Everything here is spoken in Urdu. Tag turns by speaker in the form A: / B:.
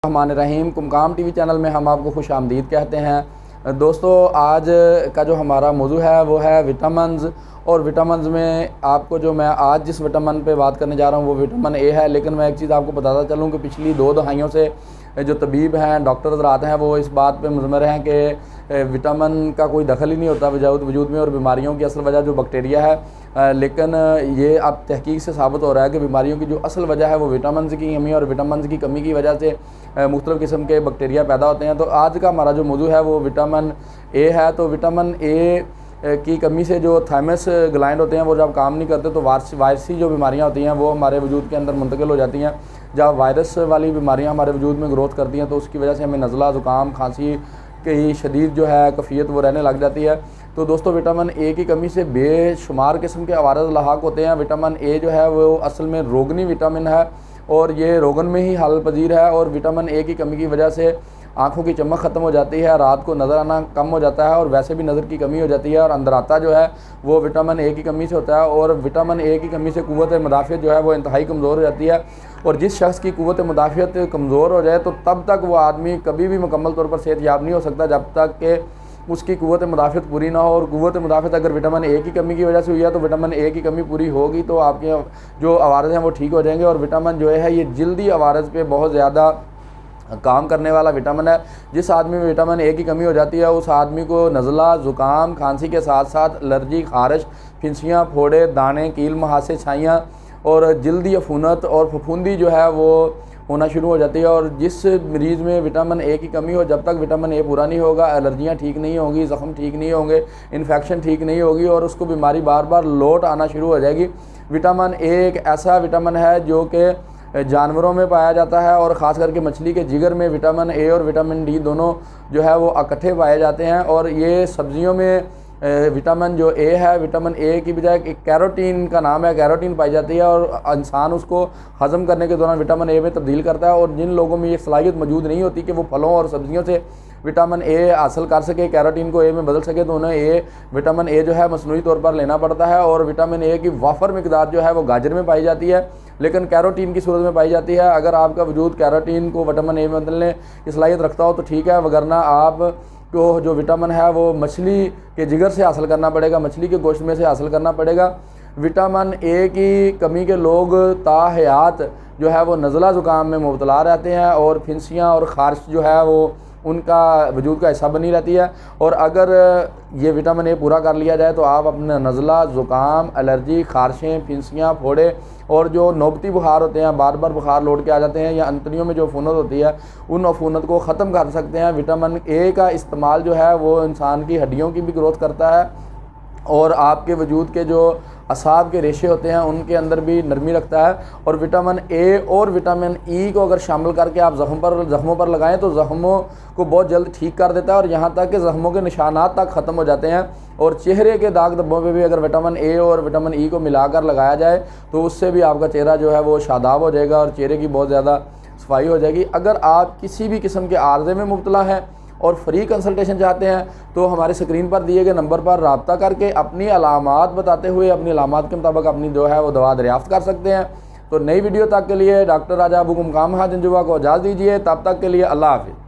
A: الرحمن الرحیم کمکام ٹی وی چینل میں ہم آپ کو خوش آمدید کہتے ہیں۔ دوستو آج کا جو ہمارا موضوع ہے وہ ہے وٹامنز، اور وٹامنز میں آپ کو جو میں آج جس وٹامن پہ بات کرنے جا رہا ہوں وہ وٹامن اے ہے۔ لیکن میں ایک چیز آپ کو بتاتا چلوں کہ پچھلی 2 دہائیوں سے جو طبیب ہیں، ڈاکٹر حضرات ہیں، وہ اس بات پہ مضمر ہیں کہ وٹامن کا کوئی دخل ہی نہیں ہوتا وجود میں، اور بیماریوں کی اصل وجہ جو بیکٹیریا ہے۔ لیکن یہ اب تحقیق سے ثابت ہو رہا ہے کہ بیماریوں کی جو اصل وجہ ہے وہ وٹامنز کی کمی، اور وٹامنز کی کمی کی وجہ سے مختلف قسم کے بیکٹیریا پیدا ہوتے ہیں۔ تو آج کا ہمارا جو موضوع ہے وہ وٹامن اے ہے۔ تو وٹامن اے کی کمی سے جو تھائمس گلینڈ ہوتے ہیں وہ جب کام نہیں کرتے تو وائرسی جو بیماریاں ہوتی ہیں وہ ہمارے وجود کے اندر منتقل ہو جاتی ہیں۔ جب وائرس والی بیماریاں ہمارے وجود میں گروتھ کرتی ہیں تو اس کی وجہ سے ہمیں نزلہ، زکام، کھانسی کی شدید جو ہے کیفیت وہ رہنے لگ جاتی ہے۔ تو دوستو وٹامن اے کی کمی سے بے شمار قسم کے عوارض لاحق ہوتے ہیں۔ وٹامن اے جو ہے وہ اصل میں روگنی وٹامن ہے، اور یہ روگن میں ہی حل پذیر ہے، اور وٹامن اے کی کمی کی وجہ سے آنکھوں کی چمک ختم ہو جاتی ہے، رات کو نظر آنا کم ہو جاتا ہے، اور ویسے بھی نظر کی کمی ہو جاتی ہے، اور اندراتا جو ہے وہ وٹامن اے کی کمی سے ہوتا ہے۔ اور وٹامن اے کی کمی سے قوت مدافعت جو ہے وہ انتہائی کمزور ہو جاتی ہے، اور جس شخص کی قوت مدافعت کمزور ہو جائے تو تب تک وہ آدمی کبھی بھی مکمل طور پر صحت یاب نہیں ہو سکتا جب تک کہ اس کی قوت مدافعت پوری نہ ہو۔ اور قوت مدافعت اگر وٹامن اے کی کمی کی وجہ سے ہوئی ہے تو وٹامن اے کی کمی پوری ہوگی تو آپ کے جو عوارض ہیں وہ ٹھیک ہو جائیں گے۔ اور وٹامن جو ہے یہ جلدی عوارض پہ بہت زیادہ کام کرنے والا وٹامن ہے۔ جس آدمی میں وٹامن اے کی کمی ہو جاتی ہے اس آدمی کو نزلہ، زکام، کھانسی کے ساتھ ساتھ الرجی، خارش، پھنسیاں، پھوڑے، دانے، کیل، مہاسے، چھائیاں، اور جلدی عفونت اور پھپھوندی جو ہے وہ ہونا شروع ہو جاتی ہے۔ اور جس مریض میں وٹامن اے کی کمی ہو جب تک وٹامن اے پورا نہیں ہوگا الرجیاں ٹھیک نہیں ہوں گی، زخم ٹھیک نہیں ہوں گے، انفیکشن ٹھیک نہیں ہوگی، اور اس کو بیماری بار بار لوٹ آنا شروع ہو جائے گی۔ وٹامن اے ایک ایسا وٹامن ہے جو کہ جانوروں میں پایا جاتا ہے، اور خاص کر کے مچھلی کے جگر میں وٹامن اے اور وٹامن ڈی دونوں جو ہے وہ اکٹھے پائے جاتے ہیں۔ اور یہ سبزیوں میں وٹامن جو اے ہے، وٹامن اے کی بجائے ایک کیروٹین کا نام ہے، کیروٹین پائی جاتی ہے، اور انسان اس کو ہضم کرنے کے دوران وٹامن اے میں تبدیل کرتا ہے۔ اور جن لوگوں میں یہ صلاحیت موجود نہیں ہوتی کہ وہ پھلوں اور سبزیوں سے وٹامن اے حاصل کر سکے، کیروٹین کو اے میں بدل سکے، تو انہیں وٹامن اے جو ہے مصنوعی طور پر لینا پڑتا ہے۔ اور وٹامن اے کی وافر مقدار جو ہے وہ گاجر میں پائی جاتی ہے، لیکن کیروٹین کی صورت میں پائی جاتی ہے۔ اگر آپ کا وجود کیروٹین کو وٹامن اے میں بدلنے کی صلاحیت رکھتا ہو تو ٹھیک ہے، وگرنہ آپ کو جو وٹامن ہے وہ مچھلی کے جگر سے حاصل کرنا پڑے گا، مچھلی کے گوشت میں سے حاصل کرنا پڑے گا۔ وٹامن اے کی کمی کے لوگ تا حیات جو ہے وہ نزلہ زکام میں مبتلا رہتے ہیں، اور پھنسیاں اور خارش جو ہے وہ ان کا وجود کا حصہ بنی رہتی ہے۔ اور اگر یہ وٹامن اے پورا کر لیا جائے تو آپ اپنا نزلہ، زکام، الرجی، خارشیں، پھنسیاں، پھوڑے، اور جو نوبتی بخار ہوتے ہیں، بار بار بخار لوٹ کے آ جاتے ہیں، یا انتڑیوں میں جو عفونت ہوتی ہے ان عفونت کو ختم کر سکتے ہیں۔ وٹامن اے کا استعمال جو ہے وہ انسان کی ہڈیوں کی بھی گروتھ کرتا ہے، اور آپ کے وجود کے جو اعصاب کے ریشے ہوتے ہیں ان کے اندر بھی نرمی رکھتا ہے۔ اور وٹامن اے اور وٹامن ای کو اگر شامل کر کے آپ زخموں پر لگائیں تو زخموں کو بہت جلد ٹھیک کر دیتا ہے، اور یہاں تک کہ زخموں کے نشانات تک ختم ہو جاتے ہیں۔ اور چہرے کے داغ دھبوں پہ بھی اگر وٹامن اے اور وٹامن ای کو ملا کر لگایا جائے تو اس سے بھی آپ کا چہرہ جو ہے وہ شاداب ہو جائے گا، اور چہرے کی بہت زیادہ صفائی ہو جائے گی۔ اگر آپ کسی بھی قسم کے عارضے میں مبتلا ہیں اور فری کنسلٹیشن چاہتے ہیں تو ہمارے اسکرین پر دیے گئے نمبر پر رابطہ کر کے اپنی علامات بتاتے ہوئے اپنی علامات کے مطابق اپنی جو ہے وہ دوا دریافت کر سکتے ہیں۔ تو نئی ویڈیو تک کے لیے ڈاکٹر راجہ ابو کمکام ہا جنجوا کو اجازت دیجیے، تب تک کے لیے اللہ حافظ۔